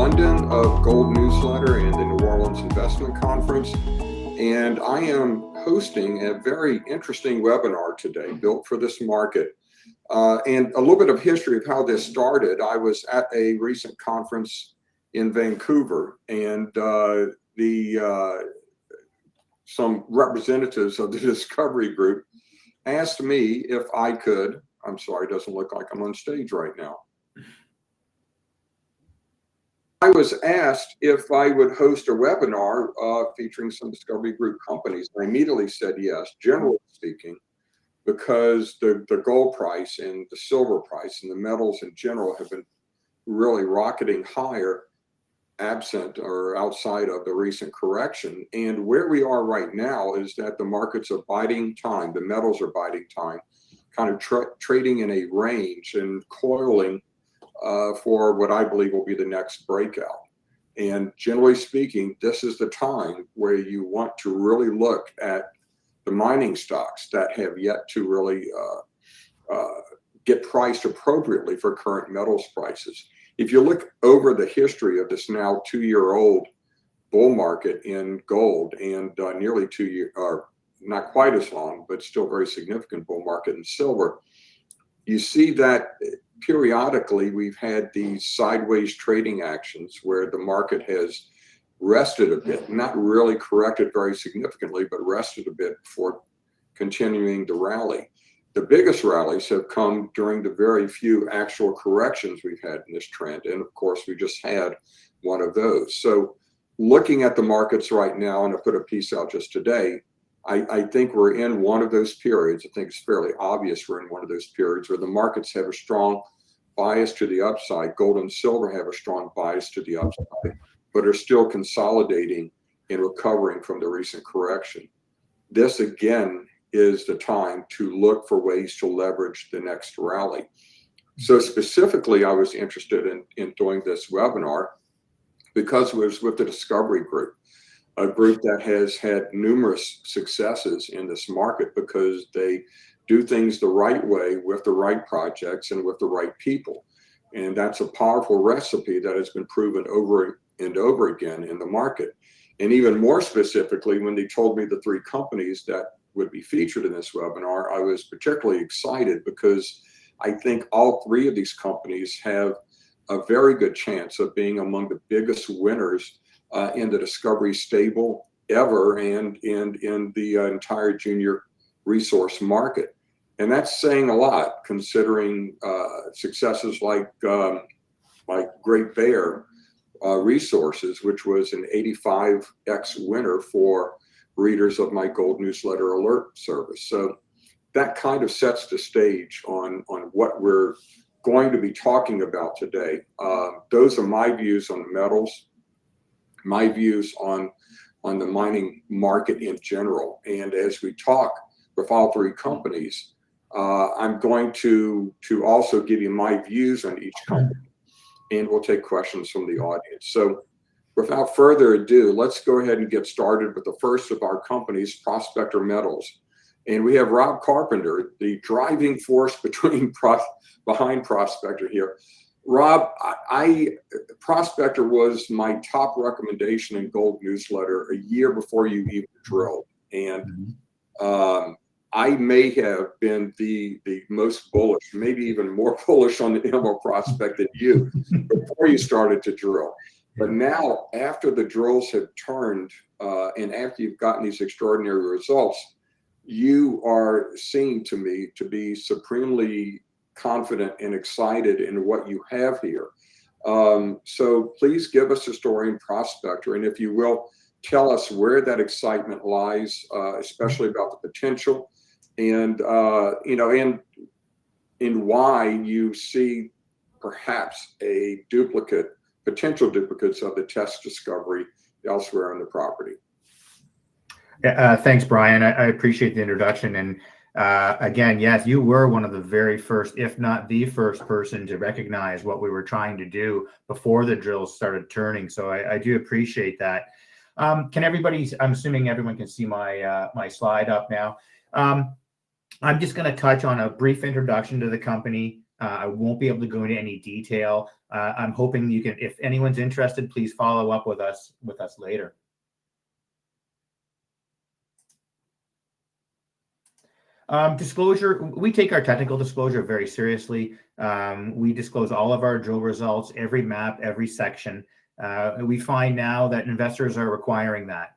Lundin of Gold Newsletter and the New Orleans Investment Conference, and I am hosting a very interesting webinar today built for this market. And a little bit of history of how this started. I was at a recent conference in Vancouver, and some representatives of the Discovery Group asked me if I could, I'm sorry, it doesn't look like I'm on stage right now. I was asked if I would host a webinar featuring some Discovery Group companies. I immediately said yes, generally speaking, because the gold price and the silver price and the metals in general have been really rocketing higher absent or outside of the recent correction. And where we are right now is that the markets are biding time, the metals are biding time, kind of trading in a range and coiling for what I believe will be the next breakout. And generally speaking, this is the time where you want to really look at the mining stocks that have yet to really get priced appropriately for current metals prices. If you look over the history of this now 2-year-old bull market in gold and nearly 2 year, or not quite as long, but still very significant bull market in silver, you see that periodically we've had these sideways trading actions where the market has rested a bit, not really corrected very significantly, but rested a bit before continuing the rally. The biggest rallies have come during the very few actual corrections we've had in this trend. And of course, we just had one of those. So looking at the markets right now, and I put a piece out just today, I think we're in one of those periods. I think it's fairly obvious we're in one of those periods where the markets have a strong bias to the upside. Gold and silver have a strong bias to the upside, but are still consolidating and recovering from the recent correction. This again is the time to look for ways to leverage the next rally. So specifically, I was interested in doing this webinar because it was with the Discovery Group, a group that has had numerous successes in this market because they do things the right way with the right projects and with the right people. And that's a powerful recipe that has been proven over and over again in the market. And even more specifically, when they told me the 3 companies that would be featured in this webinar, I was particularly excited because I think all 3 of these companies have a very good chance of being among the biggest winners in the Discovery stable ever and in the entire junior resource market. And that's saying a lot considering successes like Great Bear Resources, which was an 85x winner for readers of my Gold Newsletter Alert service. So that kind of sets the stage on what we're going to be talking about today. Those are my views on the metals, my views on the mining market in general. And as we talk with all 3 companies, I'm going to also give you my views on each company, and we'll take questions from the audience. So without further ado, let's go ahead and get started with the first of our companies, Prospector Metals. And we have Rob Carpenter, the driving force behind Prospector here. Rob, Prospector was my top recommendation in Gold Newsletter a year before you even drilled. And I may have been the most bullish, maybe even more bullish on the Emerald prospect than you before you started to drill. But now, after the drills have turned and after you've gotten these extraordinary results, you are seen to me to be supremely confident and excited in what you have here. So please give us a story in Prospector, and if you will, tell us where that excitement lies, especially about the potential, and and why you see perhaps a potential duplicates of the test discovery elsewhere on the property. Thanks, Brian. I appreciate the introduction. And again, yes, you were one of the very first, if not the first person to recognize what we were trying to do before the drills started turning. So I do appreciate that. Can everybody, I'm assuming everyone can see my slide up now. I'm just going to touch on a brief introduction to the company, I won't be able to go into any detail. I'm hoping you can, if anyone's interested, please follow up with us later. Disclosure, we take our technical disclosure very seriously. We disclose all of our drill results, every map, every section. We find now that investors are requiring that.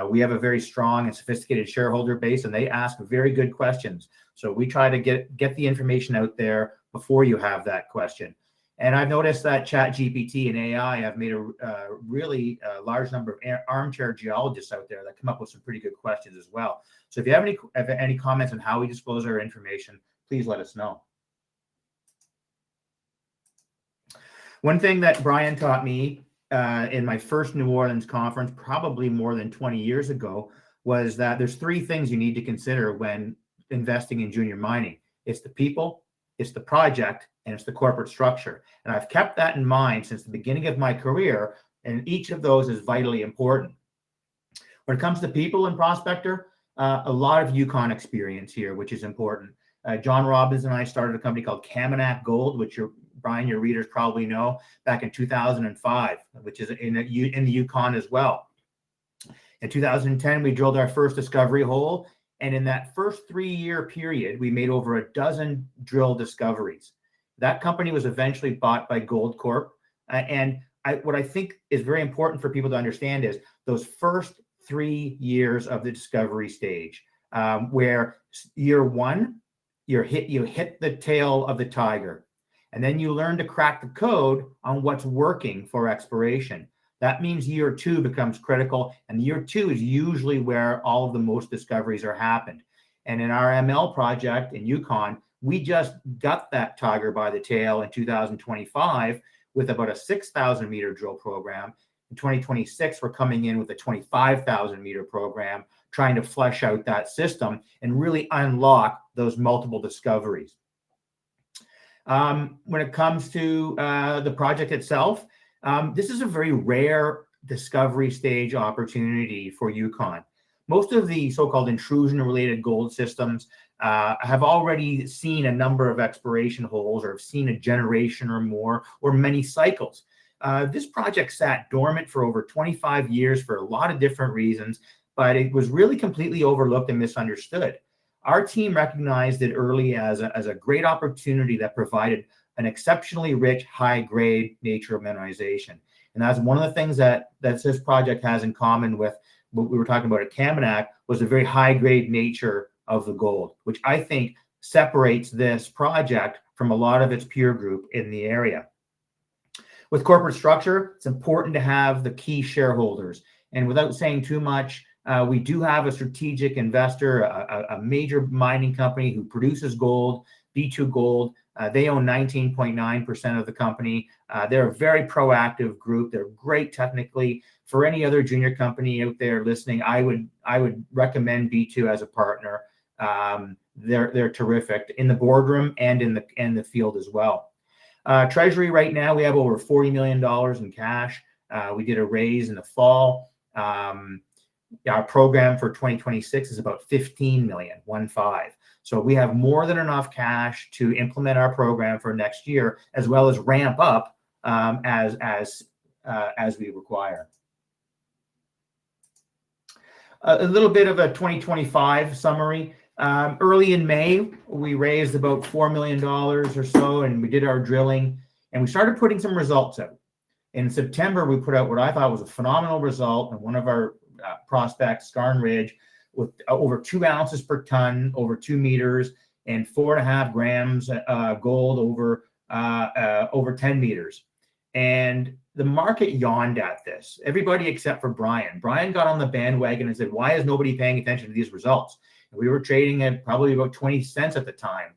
We have a very strong and sophisticated shareholder base, and they ask very good questions. So we try to get the information out there before you have that question. And I've noticed that ChatGPT and AI have made a really large number of armchair geologists out there that come up with some pretty good questions as well. So if you have any comments on how we disclose our information, please let us know. One thing that Brien taught me in my first New Orleans conference, probably more than 20 years ago, was that there's three things you need to consider when investing in junior mining. It's the people, it's the project, and it's the corporate structure. And I've kept that in mind since the beginning of my career, and each of those is vitally important. When it comes to people in Prospector, a lot of Yukon experience here, which is important. John Robbins and I started a company called Kodiak Gold, which Brien, your readers probably know, back in 2005, which is in the Yukon as well. In 2010, we drilled our first discovery hole. And in that first 3-year period, we made over a dozen drill discoveries. That company was eventually bought by Goldcorp. What I think is very important for people to understand is those first 3 years of the discovery stage, where year one, you hit the tail of the tiger, and then you learn to crack the code on what's working for exploration. That means year two becomes critical, and year two is usually where all of the most discoveries are happened. And in our ML project in Yukon, we just got that tiger by the tail in 2025 with about a 6,000 meter drill program. In 2026, we're coming in with a 25,000 meter program, trying to flesh out that system and really unlock those multiple discoveries. When it comes to the project itself, this is a very rare discovery stage opportunity for Yukon. Most of the so-called intrusion-related gold systems have already seen a number of exploration holes or have seen a generation or more or many cycles. This project sat dormant for over 25 years for a lot of different reasons, but it was really completely overlooked and misunderstood. Our team recognized it early as a great opportunity that provided an exceptionally rich, high-grade nature of mineralization. And that's one of the things that this project has in common with what we were talking about at Kodiak, was the very high-grade nature of the gold, which I think separates this project from a lot of its peer group in the area. With corporate structure, it's important to have the key shareholders. And without saying too much, we do have a strategic investor, a major mining company who produces gold, B2 Gold. They own 19.9% of the company. They're a very proactive group. They're great technically. For any other junior company out there listening, I would recommend B2 as a partner. They're terrific in the boardroom and in the field as well. Treasury right now, we have over $40 million in cash. We did a raise in the fall. Our program for 2026 is about 15 million, 1-5. So we have more than enough cash to implement our program for next year, as well as ramp up as we require. A little bit of a 2025 summary. Early in May, we raised about $4 million or so, and we did our drilling, and we started putting some results out. In September, we put out what I thought was a phenomenal result in one of our prospects, Scarn Ridge, with over 2 ounces per ton, over 2 meters, and 4.5 grams gold over 10 meters. And the market yawned at this. Everybody except for Brien. Brien got on the bandwagon and said, "Why is nobody paying attention to these results?" And we were trading at probably about 20 cents at the time.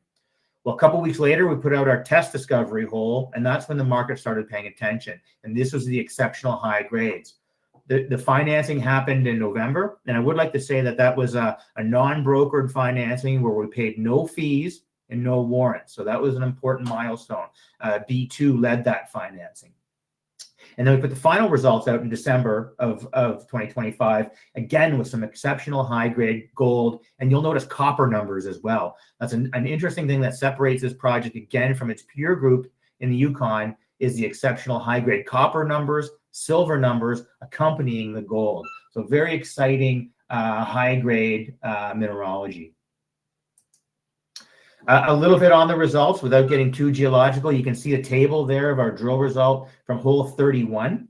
Well, a couple of weeks later, we put out our test discovery hole, and that's when the market started paying attention. And this was the exceptional high grades. The financing happened in November, and I would like to say that was a non-brokered financing where we paid no fees and no warrants. So that was an important milestone. B2 led that financing. And then we put the final results out in December of 2025, again with some exceptional high-grade gold, and you'll notice copper numbers as well. That's an interesting thing that separates this project again from its peer group in the Yukon, is the exceptional high-grade copper numbers, silver numbers accompanying the gold. So very exciting high-grade mineralogy. A little bit on the results without getting too geological. You can see a table there of our drill result from hole 31.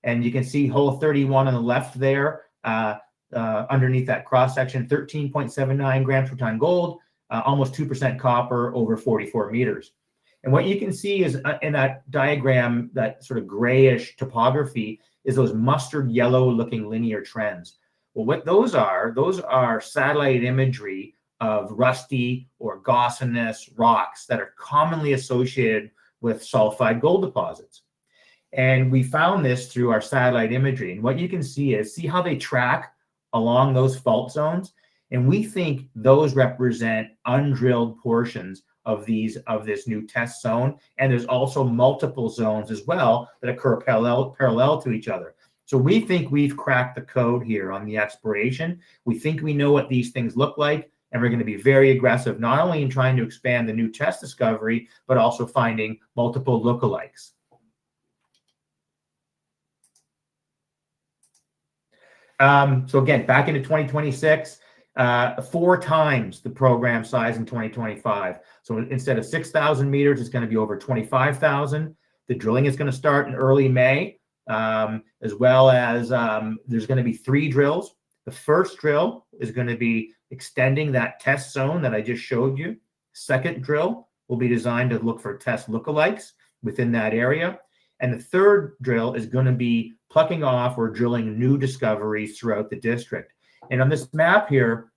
And you can see hole 31 on the left there, underneath that cross section, 13.79 grams per ton gold, almost 2% copper over 44 meters. And what you can see is in that diagram, that sort of grayish topography, is those mustard yellow looking linear trends. Well, what those are satellite imagery of rusty or gossiness rocks that are commonly associated with sulfide gold deposits. And we found this through our satellite imagery. And what you can see how they track along those fault zones. And we think those represent undrilled portions of this new test zone. And there's also multiple zones as well that occur parallel to each other. So we think we've cracked the code here on the exploration. We think we know what these things look like. And we're going to be very aggressive, not only in trying to expand the new test discovery, but also finding multiple lookalikes. So again, back into 2026, 4 times the program size in 2025. So instead of 6,000 meters, it's going to be over 25,000. The drilling is going to start in early May, as well as there's going to be 3 drills. The first drill is going to be extending that test zone that I just showed you. Second drill will be designed to look for test lookalikes within that area. And the third drill is going to be plucking off or drilling new discoveries throughout the district. And on this map here,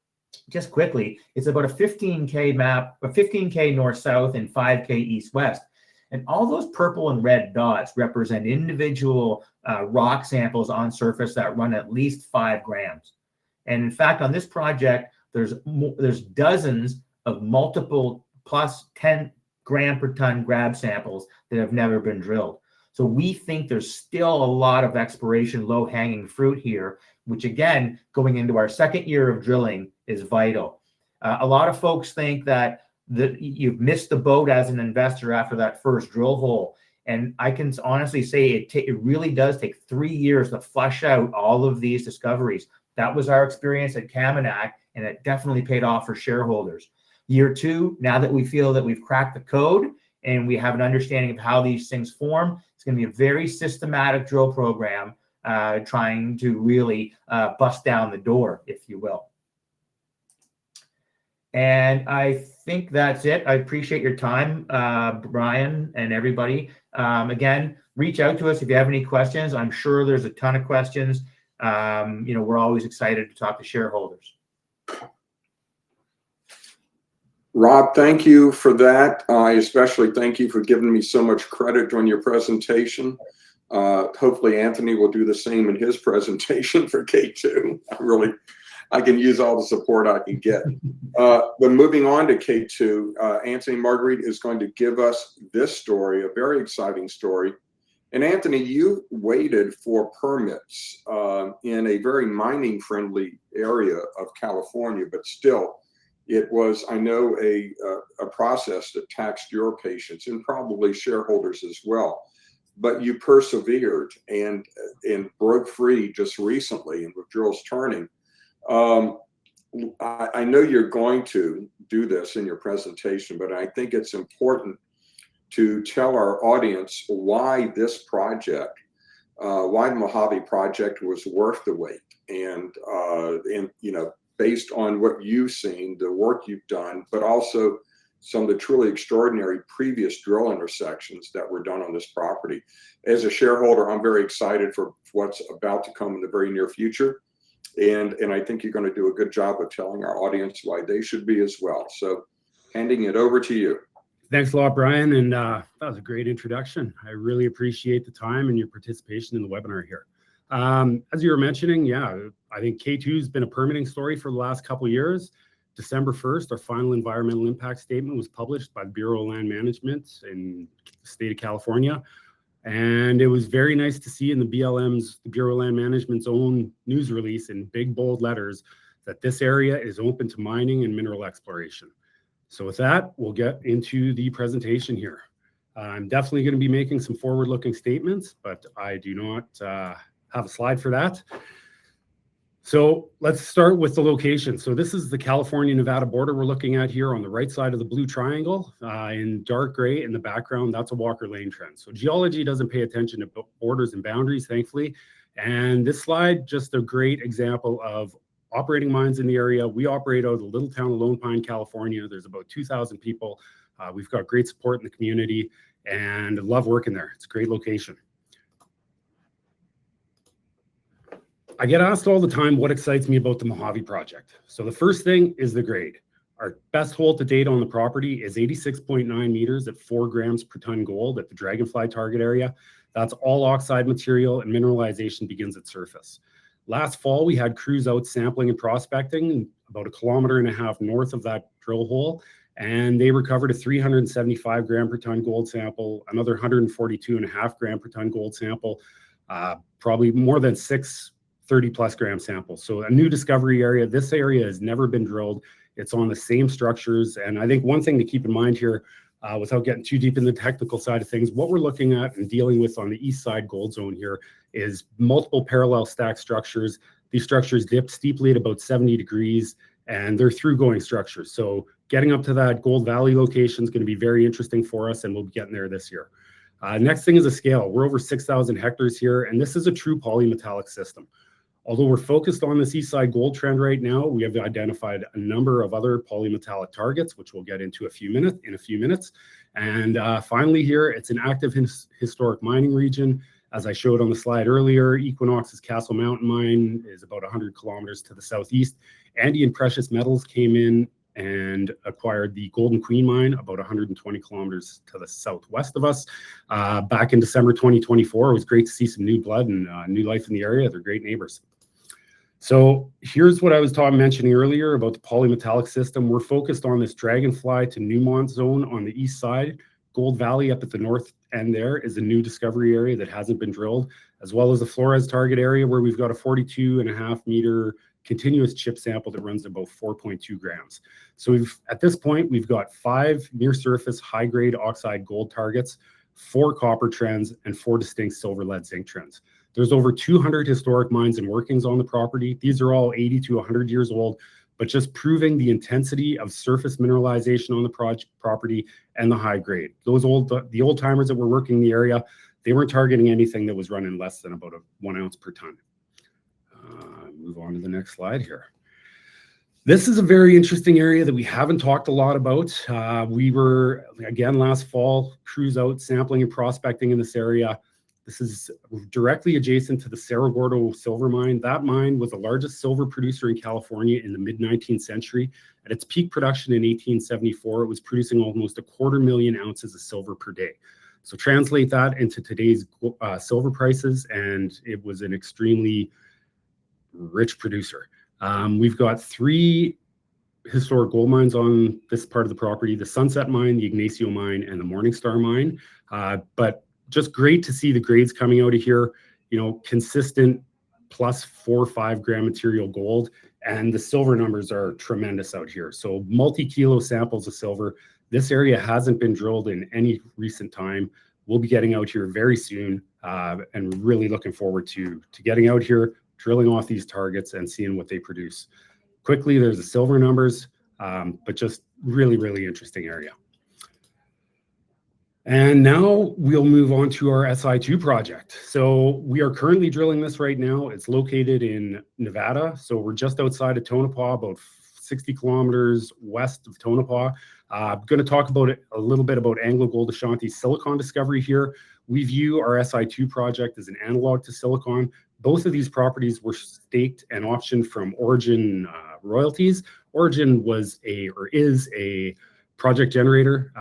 just quickly, it's about a 15K map, a 15K north-south and 5K east-west. And all those purple and red dots represent individual rock samples on surface that run at least 5 grams. And in fact, on this project, there's dozens of multiple plus 10 gram per ton grab samples that have never been drilled. So we think there's still a lot of exploration, low-hanging fruit here, which again, going into our second year of drilling is vital. A lot of folks think that you've missed the boat as an investor after that first drill hole. And I can honestly say it really does take 3 years to flush out all of these discoveries. That was our experience at Kodiak, and it definitely paid off for shareholders. Year 2, now that we feel that we've cracked the code and we have an understanding of how these things form, it's going to be a very systematic drill program, trying to really bust down the door, if you will. And I think that's it. I appreciate your time, Brien and everybody. Again, reach out to us if you have any questions. I'm sure there's a ton of questions. We're always excited to talk to shareholders. Rob, thank you for that. I especially thank you for giving me so much credit during your presentation. Hopefully Anthony will do the same in his presentation for K2. I can use all the support I can get. But moving on to K2, Anthony Marguerite is going to give us this story, a very exciting story. And Anthony, you waited for permits in a very mining-friendly area of California, but still, it was, I know, a process that taxed your patience and probably shareholders as well. But you persevered and broke free just recently, and with drills turning. I know you're going to do this in your presentation, but I think it's important to tell our audience why this project, why the Mojave project was worth the wait, and based on what you've seen, the work you've done, but also some of the truly extraordinary previous drill intersections that were done on this property. As a shareholder, I'm very excited for what's about to come in the very near future. And I think you're going to do a good job of telling our audience why they should be as well. So handing it over to you. Thanks a lot, Brien. And that was a great introduction. I really appreciate the time and your participation in the webinar here. As you were mentioning, I think K2 has been a permitting story for the last couple of years. December 1st, our final environmental impact statement was published by the Bureau of Land Management in the state of California. And it was very nice to see in the BLM's, the Bureau of Land Management's own news release in big bold letters that this area is open to mining and mineral exploration. So with that, we'll get into the presentation here. I'm definitely going to be making some forward-looking statements, but I do not have a slide for that. So let's start with the location. So this is the California-Nevada border we're looking at here on the right side of the blue triangle. In dark gray in the background, that's a Walker Lane trend. So geology doesn't pay attention to borders and boundaries, thankfully. And this slide, just a great example of operating mines in the area. We operate out of the little town of Lone Pine, California. There's about 2,000 people. We've got great support in the community and love working there. It's a great location. I get asked all the time what excites me about the Mojave project. So the first thing is the grade. Our best hole to date on the property is 86.9 meters at 4 grams per ton gold at the Dragonfly target area. That's all oxide material, and mineralization begins at surface. Last fall, we had crews out sampling and prospecting about 1.5 kilometers north of that drill hole, and they recovered a 375 gram per ton gold sample, another 142.5 gram per ton gold sample, probably more than 6 30-plus gram samples. So a new discovery area. This area has never been drilled. It's on the same structures. And I think one thing to keep in mind here, without getting too deep in the technical side of things, what we're looking at and dealing with on the east side gold zone here is multiple parallel stack structures. These structures dip steeply at about 70 degrees, and they're through-going structures. So getting up to that Gold Valley location is going to be very interesting for us, and we'll be getting there this year. Next thing is a scale. We're over 6,000 hectares here, and this is a true polymetallic system. Although we're focused on this east side gold trend right now, we have identified a number of other polymetallic targets, which we'll get into in a few minutes. And finally here, it's an active historic mining region. As I showed on the slide earlier, Equinox's Castle Mountain mine is about 100 kilometers to the southeast. Andean Precious Metals came in and acquired the Golden Queen mine about 120 kilometers to the southwest of us back in December 2024. It was great to see some new blood and new life in the area. They're great neighbors. So here's what I was mentioning earlier about the polymetallic system. We're focused on this Dragonfly to Newmont zone on the east side. Gold Valley up at the north end there is a new discovery area that hasn't been drilled, as well as the Flores target area where we've got a 42.5 meter continuous chip sample that runs about 4.2 grams. So at this point, we've got 5 near surface high grade oxide gold targets, 4 copper trends, and 4 distinct silver lead zinc trends. There's over 200 historic mines and workings on the property. These are all 80 to 100 years old, but just proving the intensity of surface mineralization on the property and the high grade. The old timers that were working the area, they weren't targeting anything that was running less than about 1 ounce per ton. Move on to the next slide here. This is a very interesting area that we haven't talked a lot about. We were, again, last fall, crews out sampling and prospecting in this area. This is directly adjacent to the Cerro Gordo silver mine. That mine was the largest silver producer in California in the mid-19th century. At its peak production in 1874, it was producing almost 250,000 ounces of silver per day. So translate that into today's silver prices, and it was an extremely rich producer. We've got 3 historic gold mines on this part of the property: the Sunset Mine, the Ignacio Mine, and the Morningstar Mine. But just great to see the grades coming out of here, consistent plus 4 or 5 gram material gold, and the silver numbers are tremendous out here. So multi-kilo samples of silver. This area hasn't been drilled in any recent time. We'll be getting out here very soon, and really looking forward to getting out here, drilling off these targets and seeing what they produce. Quickly, there's the silver numbers, but just really, really interesting area. And now we'll move on to our SI2 project. So we are currently drilling this right now. It's located in Nevada. So we're just outside of Tonopah, about 60 kilometers west of Tonopah. I'm going to talk about a little bit about AngloGold Ashanti's Silicon discovery here. We view our SI2 project as an analog to Silicon. Both of these properties were staked and optioned from Origin royalties. Origin is a project generator.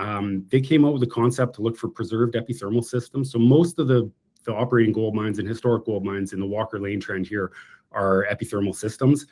They came out with a concept to look for preserved epithermal systems. So most of the operating gold mines and historic gold mines in the Walker Lane trend here are epithermal systems.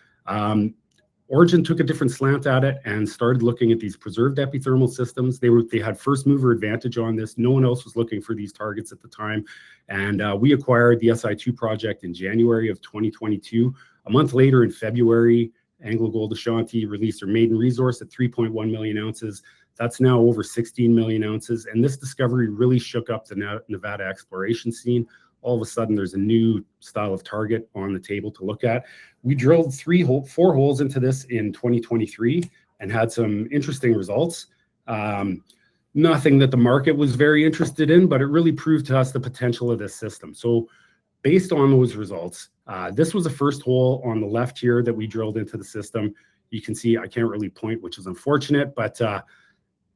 Origin took a different slant at it and started looking at these preserved epithermal systems. They had first mover advantage on this. No one else was looking for these targets at the time. And we acquired the SI2 project in January of 2022. A month later, in February, AngloGold Ashanti released their maiden resource at 3.1 million ounces. That's now over 16 million ounces. And this discovery really shook up the Nevada exploration scene. All of a sudden, there's a new style of target on the table to look at. We drilled 4 holes into this in 2023 and had some interesting results. Nothing that the market was very interested in, but it really proved to us the potential of this system. So based on those results, this was the first hole on the left here that we drilled into the system. You can see I can't really point, which is unfortunate, but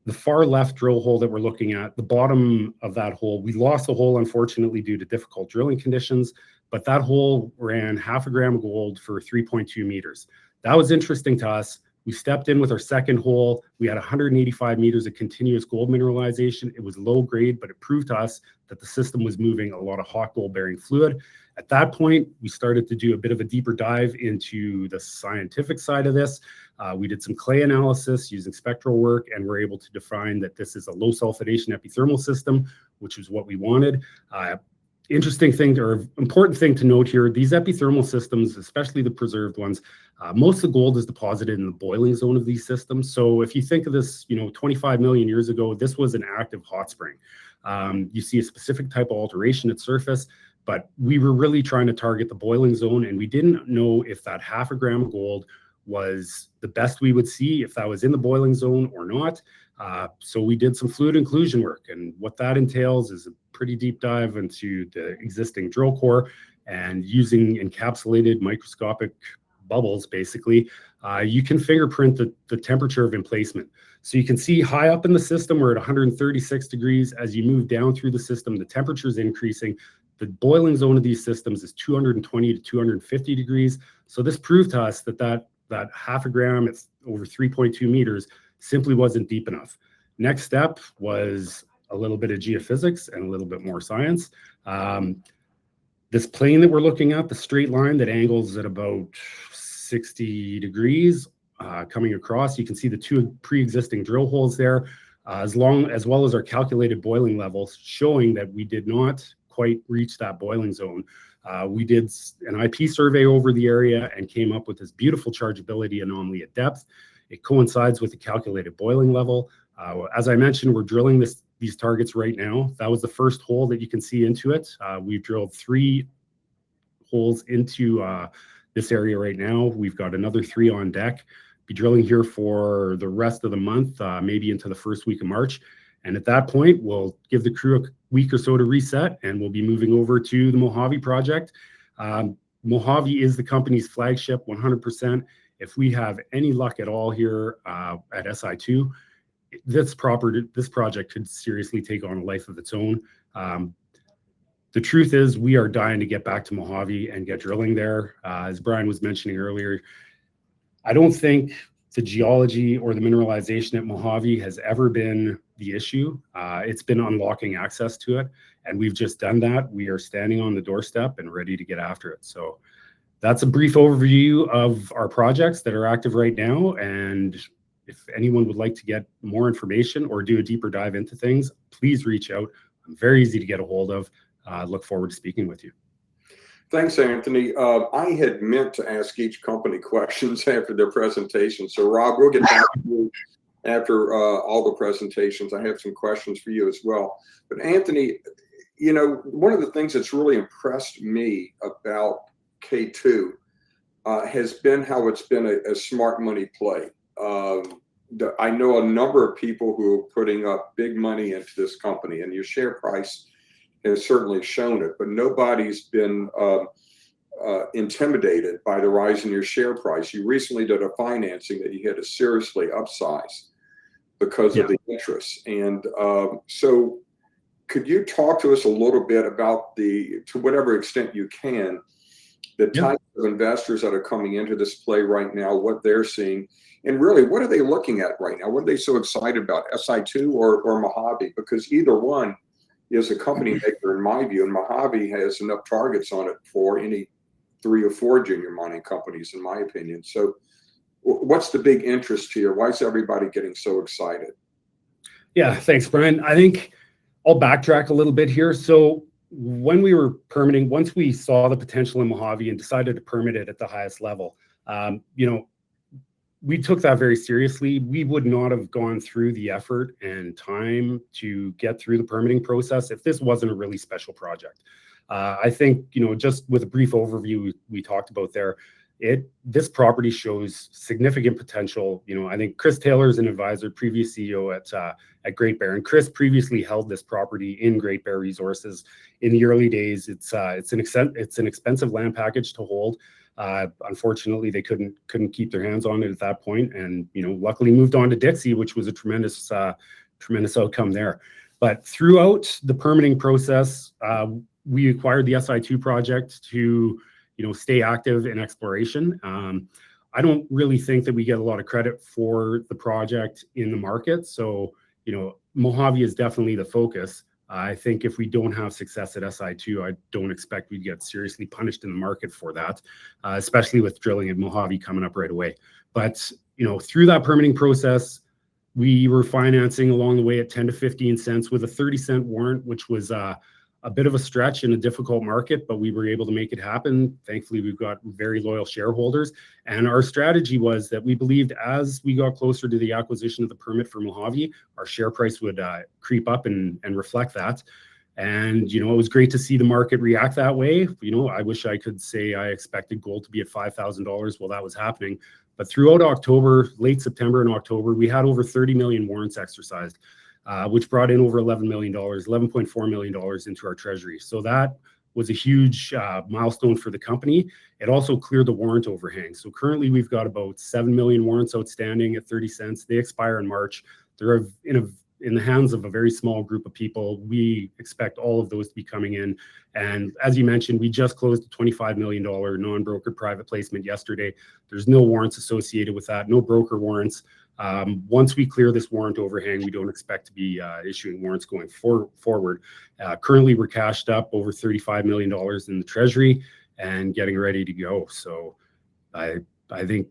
the far left drill hole that we're looking at, the bottom of that hole, we lost the hole, unfortunately, due to difficult drilling conditions, but that hole ran 0.5 gram of gold for 3.2 meters. That was interesting to us. We stepped in with our second hole. We had 185 meters of continuous gold mineralization. It was low grade, but it proved to us that the system was moving a lot of hot gold bearing fluid. At that point, we started to do a bit of a deeper dive into the scientific side of this. We did some clay analysis using spectral work, and we're able to define that this is a low sulfidation epithermal system, which is what we wanted. Interesting thing or important thing to note here, these epithermal systems, especially the preserved ones, most of the gold is deposited in the boiling zone of these systems. So if you think of this, 25 million years ago, this was an active hot spring. You see a specific type of alteration at surface, but we were really trying to target the boiling zone, and we didn't know if that 0.5 gram of gold was the best we would see, if that was in the boiling zone or not. So we did some fluid inclusion work, and what that entails is a pretty deep dive into the existing drill core, and using encapsulated microscopic bubbles, basically, you can fingerprint the temperature of emplacement. So you can see high up in the system, we're at 136 degrees. As you move down through the system, the temperature is increasing. The boiling zone of these systems is 220 to 250 degrees. So this proved to us that 0.5 gram, it's over 3.2 meters, simply wasn't deep enough. Next step was a little bit of geophysics and a little bit more science. This plane that we're looking at, the straight line that angles at about 60 degrees coming across, you can see the 2 pre-existing drill holes there, as well as our calculated boiling levels, showing that we did not quite reach that boiling zone. We did an IP survey over the area and came up with this beautiful chargeability anomaly at depth. It coincides with the calculated boiling level. As I mentioned, we're drilling these targets right now. That was the first hole that you can see into it. We've drilled 3 holes into this area right now. We've got another 3 on deck. Be drilling here for the rest of the month, maybe into the first week of March. And at that point, we'll give the crew a week or so to reset, and we'll be moving over to the Mojave project. Mojave is the company's flagship, 100%. If we have any luck at all here at SI2, this project could seriously take on a life of its own. The truth is, we are dying to get back to Mojave and get drilling there. As Brien was mentioning earlier, I don't think the geology or the mineralization at Mojave has ever been the issue. It's been unlocking access to it, and we've just done that. We are standing on the doorstep and ready to get after it. So that's a brief overview of our projects that are active right now. And if anyone would like to get more information or do a deeper dive into things, please reach out. I'm very easy to get a hold of. Look forward to speaking with you. Thanks, Anthony. I had meant to ask each company questions after their presentation. So, Rob, we'll get back to you after all the presentations. I have some questions for you as well. But, Anthony, one of the things that's really impressed me about K2 has been how it's been a smart money play. I know a number of people who are putting up big money into this company, and your share price has certainly shown it, but nobody's been intimidated by the rise in your share price. You recently did a financing that you had to seriously upsize because of the interest. And so could you talk to us a little bit about to whatever extent you can, the types of investors that are coming into this play right now, what they're seeing, and really, what are they looking at right now? What are they so excited about, SI2 or Mojave? Because either one is a company maker in my view, and Mojave has enough targets on it for any 3 or 4 junior mining companies, in my opinion. So what's the big interest here? Why is everybody getting so excited? Yeah, thanks, Brien. I think I'll backtrack a little bit here. So when we were permitting, once we saw the potential in Mojave and decided to permit it at the highest level, we took that very seriously. We would not have gone through the effort and time to get through the permitting process if this wasn't a really special project. I think, just with a brief overview we talked about there, this property shows significant potential. I think Chris Taylor is an advisor, previous CEO at Great Bear, and Chris previously held this property in Great Bear Resources in the early days. It's an expensive land package to hold. Unfortunately, they couldn't keep their hands on it at that point, and luckily moved on to Dixie, which was a tremendous outcome there. But throughout the permitting process, we acquired the SI2 project to stay active in exploration. I don't really think that we get a lot of credit for the project in the market. So, Mojave is definitely the focus. I think if we don't have success at SI2, I don't expect we'd get seriously punished in the market for that, especially with drilling at Mojave coming up right away. But, through that permitting process, we were financing along the way at 10 to 15 cents with a 30-cent warrant, which was a bit of a stretch in a difficult market, but we were able to make it happen. Thankfully, we've got very loyal shareholders. And our strategy was that we believed as we got closer to the acquisition of the permit for Mojave, our share price would creep up and reflect that. And, it was great to see the market react that way. I wish I could say I expected gold to be at $5,000 while that was happening. But throughout October, late September and October, we had over 30 million warrants exercised, which brought in over $11 million, $11.4 million into our treasury. So that was a huge milestone for the company. It also cleared the warrant overhang. So currently we've got about 7 million warrants outstanding at 30 cents. They expire in March. They're in the hands of a very small group of people. We expect all of those to be coming in. And as you mentioned, we just closed a $25 million non-brokered private placement yesterday. There's no warrants associated with that, no broker warrants. Once we clear this warrant overhang, we don't expect to be issuing warrants going forward. Currently, we're cashed up over $35 million in the treasury and getting ready to go. So I think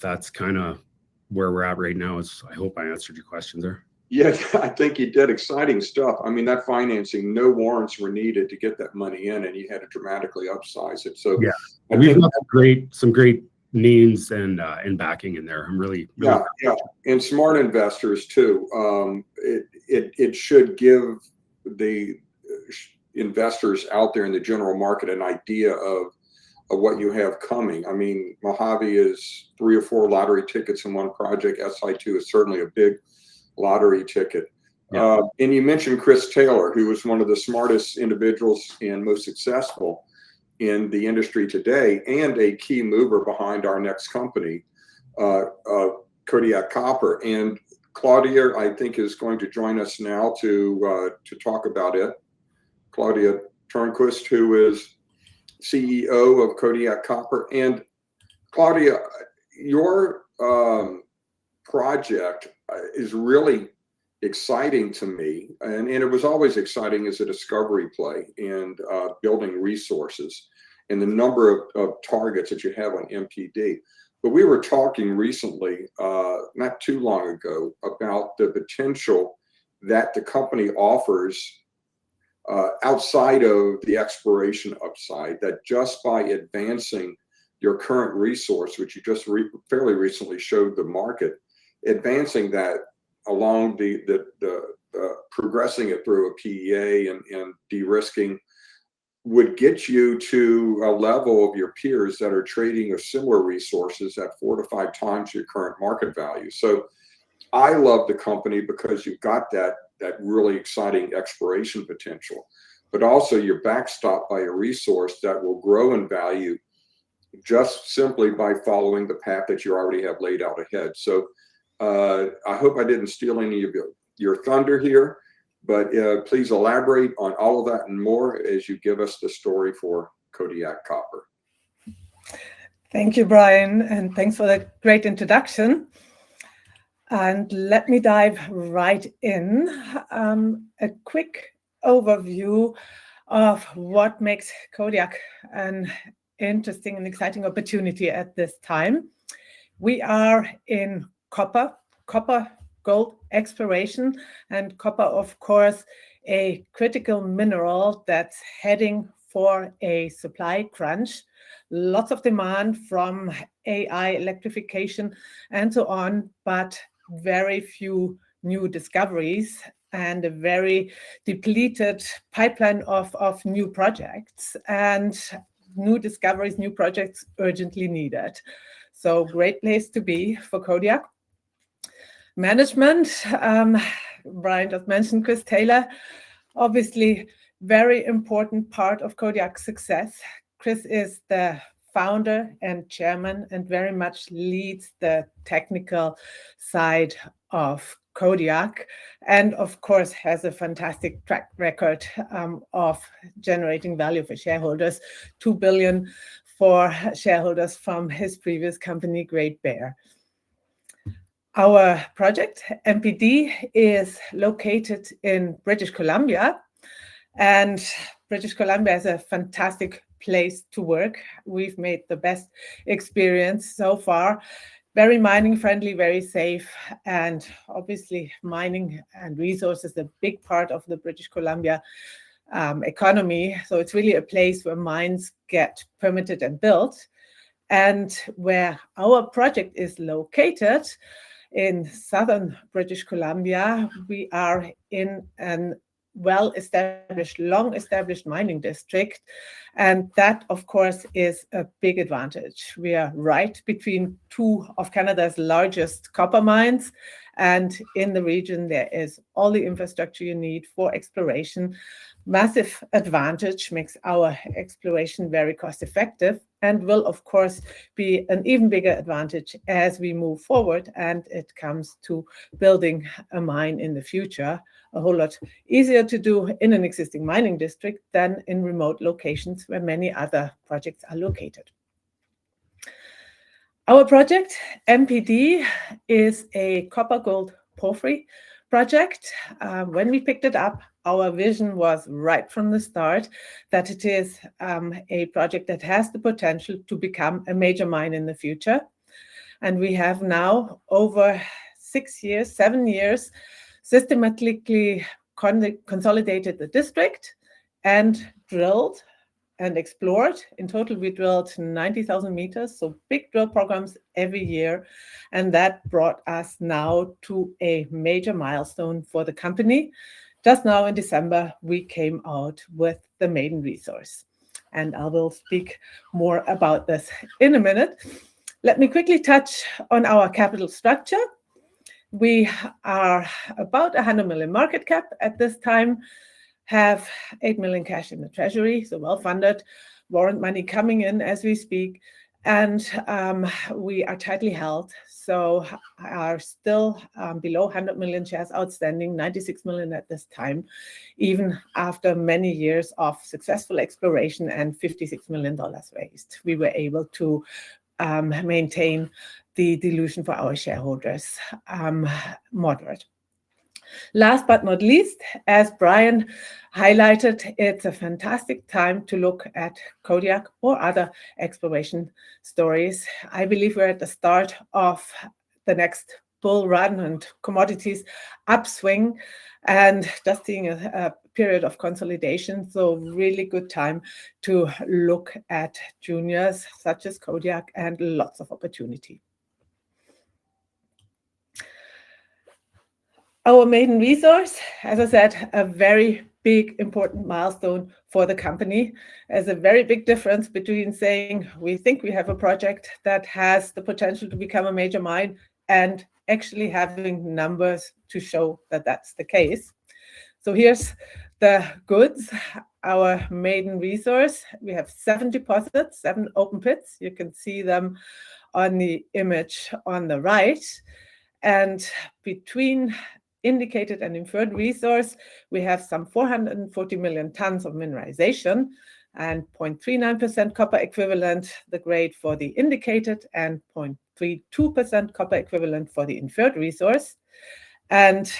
that's kind of where we're at right now. I hope I answered your questions there. Yeah, I think you did. Exciting stuff. I mean, that financing, no warrants were needed to get that money in, and you had to dramatically upsize it. So yeah, we've got some great names and backing in there. I'm really yeah, and smart investors too. It should give the investors out there in the general market an idea of what you have coming. I mean, Mojave is 3 or 4 lottery tickets in one project. SI2 is certainly a big lottery ticket. Yeah. And you mentioned Chris Taylor, who was one of the smartest individuals and most successful in the industry today, and a key mover behind our next company, Kodiak Copper. And Claudia, I think, is going to join us now to talk about it. Claudia Turnquist, who is CEO of Kodiak Copper. And Claudia, your project is really exciting to me, and it was always exciting as a discovery play and building resources and the number of targets that you have on MPD. But we were talking recently, not too long ago, about the potential that the company offers outside of the exploration upside, that just by advancing your current resource, which you just fairly recently showed the market, advancing that along the progressing it through a PEA and de-risking would get you to a level of your peers that are trading of similar resources at 4 to 5 times your current market value. So I love the company because you've got that really exciting exploration potential, but also you're backstopped by a resource that will grow in value just simply by following the path that you already have laid out ahead. So I hope I didn't steal any of your thunder here, but please elaborate on all of that and more as you give us the story for Kodiak Copper. Thank you, Brien, and thanks for that great introduction. And let me dive right in. A quick overview of what makes Kodiak an interesting and exciting opportunity at this time. We are in copper gold exploration, and copper, of course, a critical mineral that's heading for a supply crunch. Lots of demand from AI, electrification, and so on, but very few new discoveries and a very depleted pipeline of new projects, and new discoveries, new projects urgently needed. So great place to be for Kodiak. Management, Brien just mentioned Chris Taylor, obviously very important part of Kodiak's success. Chris is the founder and chairman and very much leads the technical side of Kodiak, and of course has a fantastic track record of generating value for shareholders, 2 billion for shareholders from his previous company, Great Bear. Our project, MPD, is located in British Columbia, and British Columbia is a fantastic place to work. We've made the best experience so far. Very mining friendly, very safe, and obviously mining and resources are a big part of the British Columbia economy. So it's really a place where mines get permitted and built. And where our project is located, in southern British Columbia, we are in a well-established, long-established mining district. And that, of course, is a big advantage. We are right between two of Canada's largest copper mines. And in the region, there is all the infrastructure you need for exploration. Massive advantage, makes our exploration very cost effective, and will of course be an even bigger advantage as we move forward and it comes to building a mine in the future. A whole lot easier to do in an existing mining district than in remote locations where many other projects are located. Our project, MPD, is a copper gold porphyry project. When we picked it up, our vision was right from the start that it is a project that has the potential to become a major mine in the future. And we have now, over 7 years, systematically consolidated the district and drilled and explored. In total, we drilled 90,000 meters, so big drill programs every year. And that brought us now to a major milestone for the company. Just now in December, we came out with the maiden resource. And I will speak more about this in a minute. Let me quickly touch on our capital structure. We are about 100 million market cap at this time, have 8 million cash in the treasury, so well funded, warrant money coming in as we speak, and we are tightly held, so are still below 100 million shares outstanding, 96 million at this time, even after many years of successful exploration and $56 million raised. We were able to maintain the dilution for our shareholders moderate. Last but not least, as Brien highlighted, it's a fantastic time to look at Kodiak or other exploration stories. I believe we're at the start of the next bull run and commodities upswing, and just seeing a period of consolidation. So really good time to look at juniors such as Kodiak and lots of opportunity. Our maiden resource, as I said, a very big, important milestone for the company. There's a very big difference between saying we think we have a project that has the potential to become a major mine and actually having numbers to show that that's the case. So here's the goods, our maiden resource. We have 7 deposits, 7 open pits. You can see them on the image on the right. And between indicated and inferred resource, we have some 440 million tons of mineralization and 0.39% copper equivalent, the grade for the indicated, and 0.32% copper equivalent for the inferred resource. And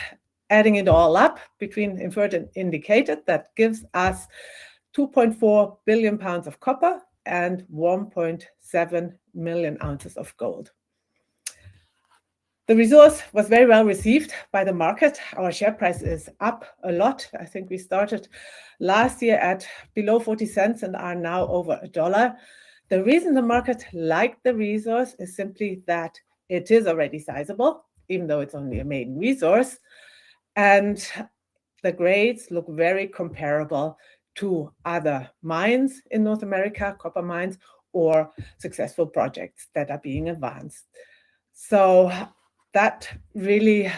adding it all up between inferred and indicated, that gives us 2.4 billion pounds of copper and 1.7 million ounces of gold. The resource was very well received by the market. Our share price is up a lot. I think we started last year at below 40 cents and are now over $1. The reason the market liked the resource is simply that it is already sizable, even though it's only a maiden resource. And the grades look very comparable to other mines in North America, copper mines, or successful projects that are being advanced. So that really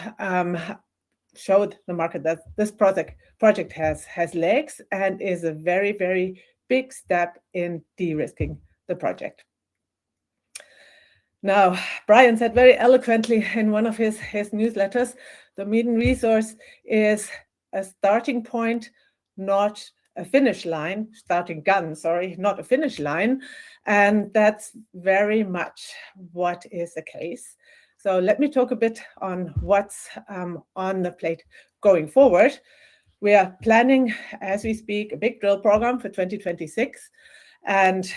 showed the market that this project has legs and is a very, very big step in de-risking the project. Now, Brien said very eloquently in one of his newsletters, the maiden resource is a starting point, not a finish line, not a finish line. And that's very much what is the case. So let me talk a bit on what's on the plate going forward. We are planning, as we speak, a big drill program for 2026. And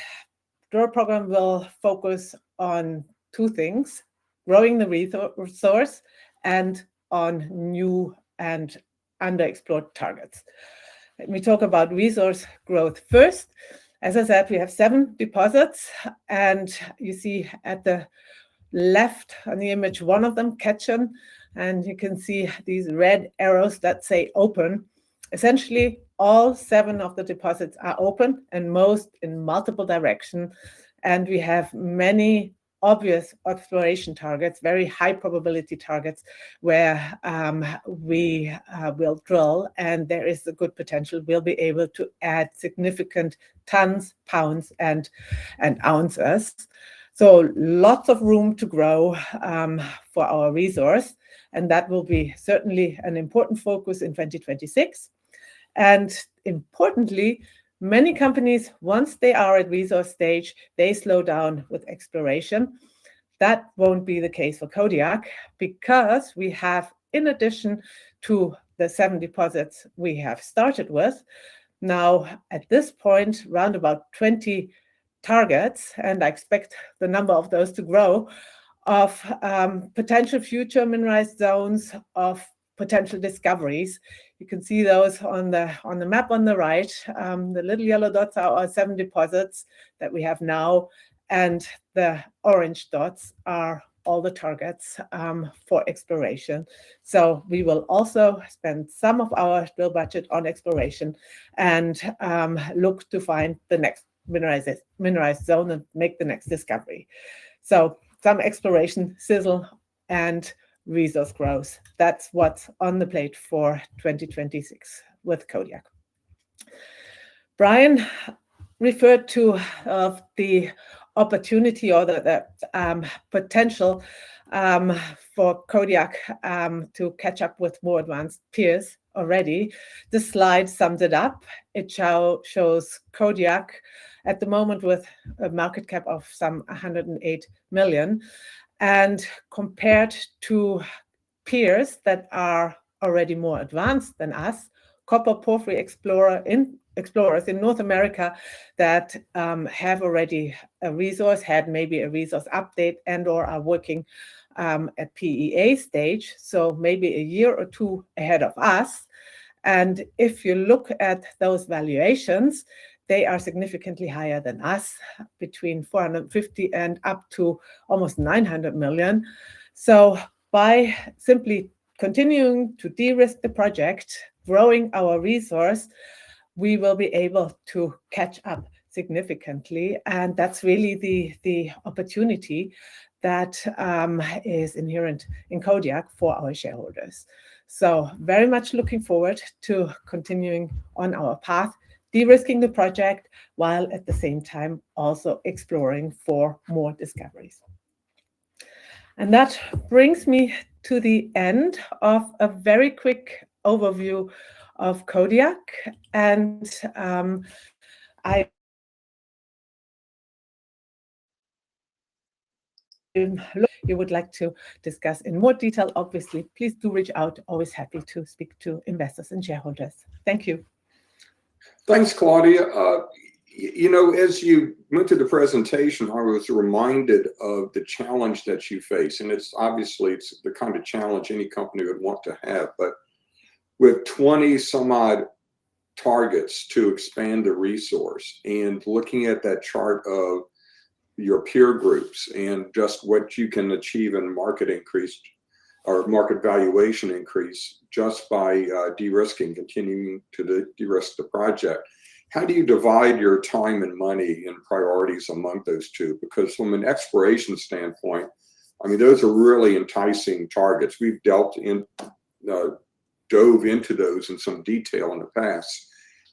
drill program will focus on two things: growing the resource and on new and underexplored targets. Let me talk about resource growth first. As I said, we have 7 deposits, and you see at the left on the image, one of them, Ketchum, and you can see these red arrows that say open. Essentially, all 7 of the deposits are open, and most in multiple directions. And we have many obvious exploration targets, very high probability targets, where we will drill, and there is a good potential we'll be able to add significant tons, pounds, and ounces. So lots of room to grow for our resource, and that will be certainly an important focus in 2026. And importantly, many companies, once they are at resource stage, they slow down with exploration. That won't be the case for Kodiak, because we have, in addition to the 7 deposits we have started with, now at this point, around about 20 targets, and I expect the number of those to grow, of potential future mineralized zones, of potential discoveries. You can see those on the map on the right. The little yellow dots are our 7 deposits that we have now, and the orange dots are all the targets for exploration. So we will also spend some of our drill budget on exploration and look to find the next mineralized zone and make the next discovery. So some exploration, sizzle, and resource growth. That's what's on the plate for 2026 with Kodiak. Brien referred to the opportunity or the potential for Kodiak to catch up with more advanced peers already. The slide sums it up. It shows Kodiak at the moment with a market cap of some 108 million. And compared to peers that are already more advanced than us, copper porphyry explorers in North America that have already a resource, had maybe a resource update, and or are working at PEA stage, so maybe a year or 2 ahead of us. And if you look at those valuations, they are significantly higher than us, between 450 and up to almost 900 million. So by simply continuing to de-risk the project, growing our resource, we will be able to catch up significantly. And that's really the opportunity that is inherent in Kodiak for our shareholders. So very much looking forward to continuing on our path, de-risking the project, while at the same time also exploring for more discoveries. And that brings me to the end of a very quick overview of Kodiak. And you would like to discuss in more detail, obviously, please do reach out. Always happy to speak to investors and shareholders. Thank you. Thanks, Claudia. You know, as you went through the presentation, I was reminded of the challenge that you face. And it's the kind of challenge any company would want to have. But with 20 some odd targets to expand the resource, and looking at that chart of your peer groups and just what you can achieve in market increase or market valuation increase just by de-risking, continuing to de-risk the project. How do you divide your time and money and priorities among those two? Because from an exploration standpoint, I mean, those are really enticing targets. We've dove into those in some detail in the past,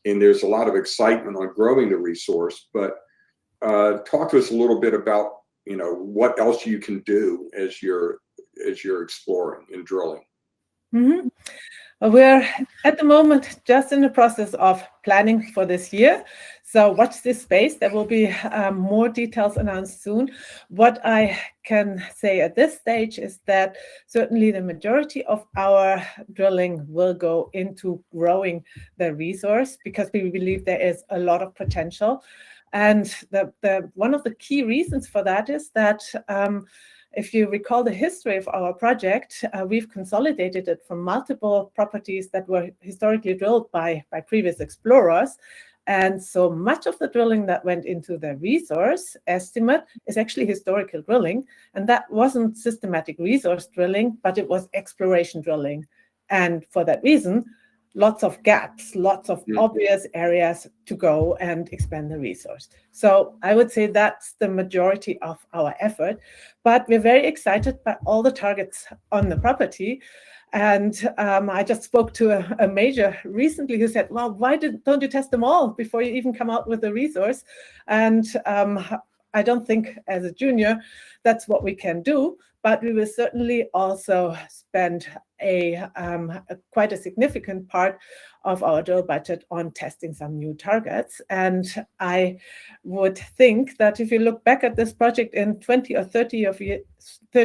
and there's a lot of excitement on growing the resource. But talk to us a little bit about, you know, what else you can do as you're exploring and drilling. Mm-hmm. We're at the moment just in the process of planning for this year. So watch this space. There will be more details announced soon. What I can say at this stage is that certainly the majority of our drilling will go into growing the resource, because we believe there is a lot of potential. And the one of the key reasons for that is that if you recall the history of our project, we've consolidated it from multiple properties that were historically drilled by previous explorers. And so much of the drilling that went into the resource estimate is actually historical drilling. And that wasn't systematic resource drilling, but it was exploration drilling. And for that reason, lots of gaps, lots of obvious areas to go and expand the resource. So I would say that's the majority of our effort, but we're very excited by all the targets on the property. And I just spoke to a major recently who said, well, why don't you test them all before you even come out with a resource? And I don't think as a junior, that's what we can do, but we will certainly also spend quite a significant part of our drill budget on testing some new targets. And I would think that if you look back at this project in 20 or 30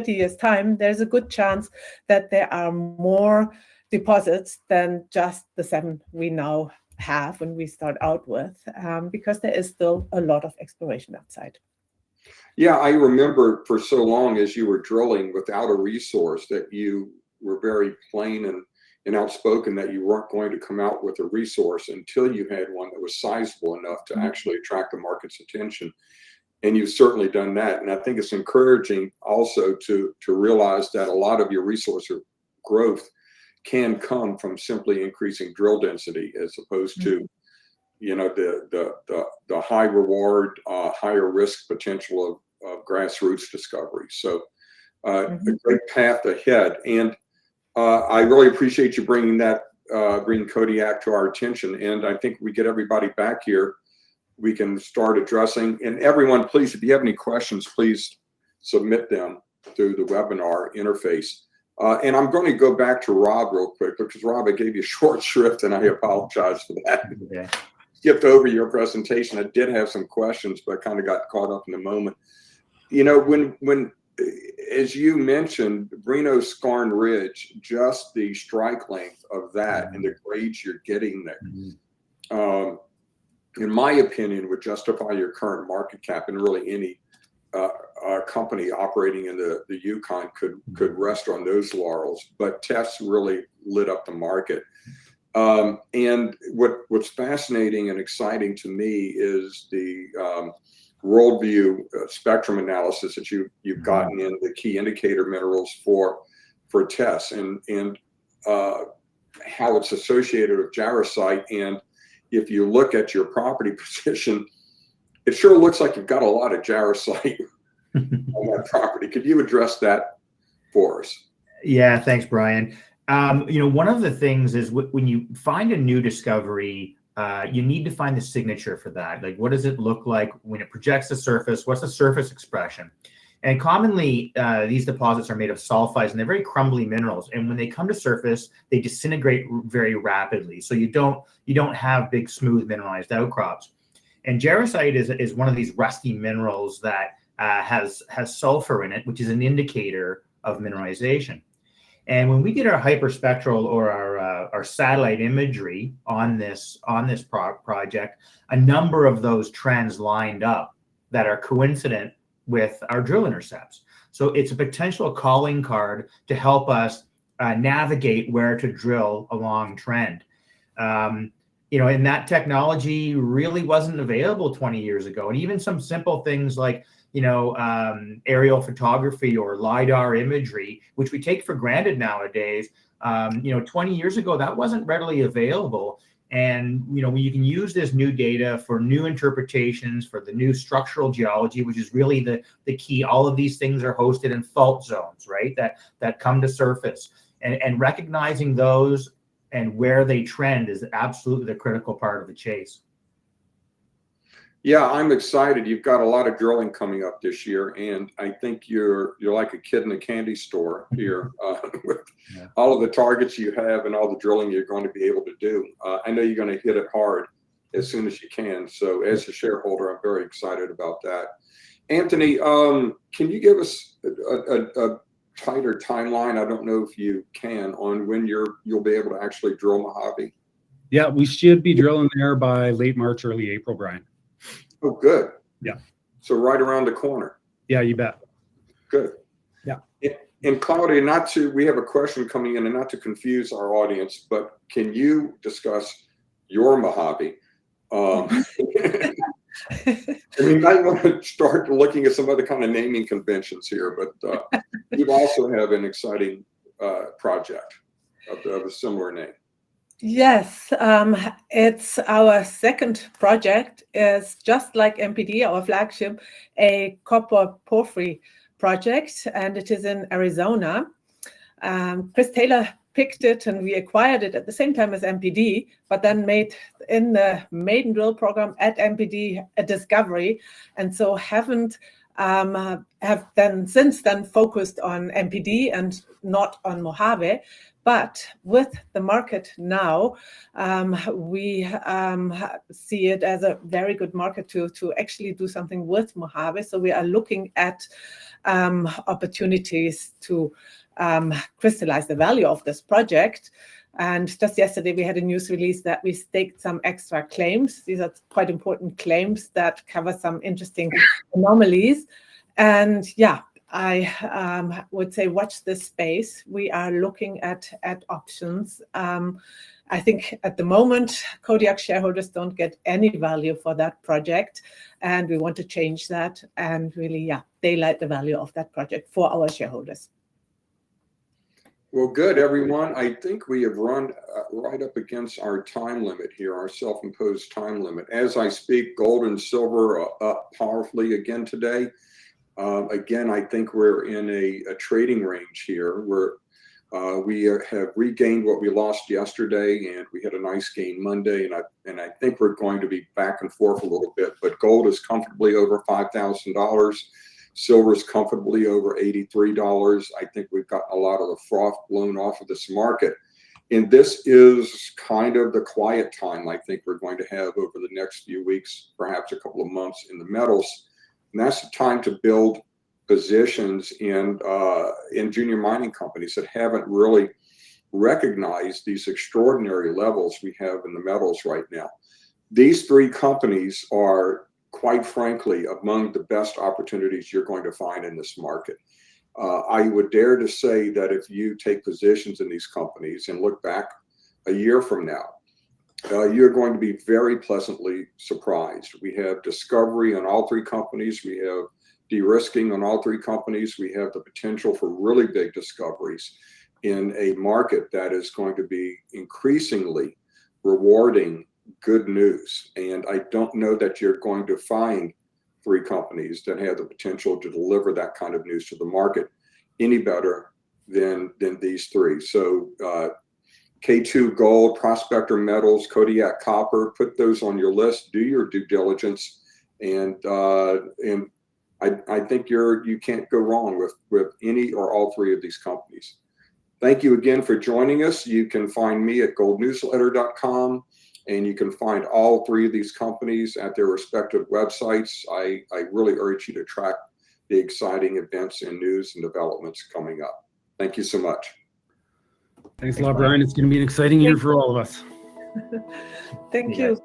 years time, there's a good chance that there are more deposits than just the 7 we now have when we start out with, because there is still a lot of exploration outside. Yeah, I remember for so long as you were drilling without a resource that you were very plain and outspoken that you weren't going to come out with a resource until you had one that was sizable enough to actually attract the market's attention. And you've certainly done that. And I think it's encouraging also to realize that a lot of your resource growth can come from simply increasing drill density as opposed to, you know, the high reward, higher risk potential of grassroots discovery. So a great path ahead. And I really appreciate you bringing Kodiak to our attention. And I think we get everybody back here, we can start addressing. And everyone, please, if you have any questions, please submit them through the webinar interface. And I'm going to go back to Rob real quick, because Rob, I gave you short shrift and I apologize for that. Okay. Skipped over your presentation. I did have some questions, but I kind of got caught up in the moment. You know, when as you mentioned, Brino Scarn Ridge, just the strike length of that and the grades you're getting there, in my opinion, would justify your current market cap, and really any company operating in the Yukon could rest on those laurels. But tests really lit up the market. And what's fascinating and exciting to me is the worldview spectrum analysis that you've gotten in the key indicator minerals for tests, and how it's associated with jarosite. And if you look at your property position, it sure looks like you've got a lot of jarosite on that property. Could you address that for us? Yeah, thanks, Brien. You know, one of the things is when you find a new discovery, you need to find the signature for that. Like, what does it look like when it projects the surface? What's the surface expression? And commonly, these deposits are made of sulfides, and they're very crumbly minerals. And when they come to surface, they disintegrate very rapidly. So you don't have big, smooth mineralized outcrops. And jarosite is one of these rusty minerals that has sulfur in it, which is an indicator of mineralization. And when we did our hyperspectral or our satellite imagery on this project, a number of those trends lined up that are coincident with our drill intercepts. So it's a potential calling card to help us navigate where to drill along trend. And that technology really wasn't available 20 years ago. And even some simple things like, aerial photography or LiDAR imagery, which we take for granted nowadays, 20 years ago, that wasn't readily available. And, you can use this new data for new interpretations, for the new structural geology, which is really the key. All of these things are hosted in fault zones, right, that come to surface. And recognizing those and where they trend is absolutely the critical part of the chase. Yeah, I'm excited. You've got a lot of drilling coming up this year, and I think you're like a kid in a candy store here with all of the targets you have and all the drilling you're going to be able to do. I know you're going to hit it hard as soon as you can. So as a shareholder, I'm very excited about that. Anthony, can you give us a tighter timeline? I don't know if you can, on when you'll be able to actually drill Mojave. Yeah, we should be drilling there by late March, early April, Brien. Oh, good. Yeah. So right around the corner. Yeah, you bet. Good. Yeah. And Claudia, we have a question coming in, and not to confuse our audience, but can you discuss your Mojave? We might want to start looking at some other kind of naming conventions here, but you also have an exciting project of a similar name. Yes, it's our second project. Is just like MPD, our flagship, a copper porphyry project, and it is in Arizona. Chris Taylor picked it, and we acquired it at the same time as MPD, but then made in the maiden drill program at MPD a discovery, and so have then since then focused on MPD and not on Mojave. But with the market now, we see it as a very good market to actually do something with Mojave. So we are looking at opportunities to crystallize the value of this project. And just yesterday, we had a news release that we staked some extra claims. These are quite important claims that cover some interesting anomalies. And yeah, I would say watch this space. We are looking at options. I think at the moment, Kodiak shareholders don't get any value for that project, and we want to change that and really, daylight the value of that project for our shareholders. Well, good, everyone. I think we have run right up against our time limit here, our self-imposed time limit. As I speak, gold and silver are up powerfully again today. Again, I think we're in a trading range here where we have regained what we lost yesterday, and we had a nice gain Monday, and I think we're going to be back and forth a little bit. But gold is comfortably over $5,000. Silver is comfortably over $83. I think we've got a lot of the froth blown off of this market. And this is kind of the quiet time I think we're going to have over the next few weeks, perhaps a couple of months in the metals. And that's the time to build positions in junior mining companies that haven't really recognized these extraordinary levels we have in the metals right now. These three companies are, quite frankly, among the best opportunities you're going to find in this market. I would dare to say that if you take positions in these companies and look back a year from now, you're going to be very pleasantly surprised. We have discovery on all three companies. We have de-risking on all three companies. We have the potential for really big discoveries in a market that is going to be increasingly rewarding good news. And I don't know that you're going to find three companies that have the potential to deliver that kind of news to the market any better than these three. So K2 Gold, Prospector Metals, Kodiak Copper, put those on your list, do your due diligence, and I think you can't go wrong with any or all three of these companies. Thank you again for joining us. You can find me at goldnewsletter.com, and you can find all three of these companies at their respective websites. I really urge you to track the exciting events and news and developments coming up. Thank you so much. Thanks a lot, Brien. It's going to be an exciting year for all of us. Thank You you. guys.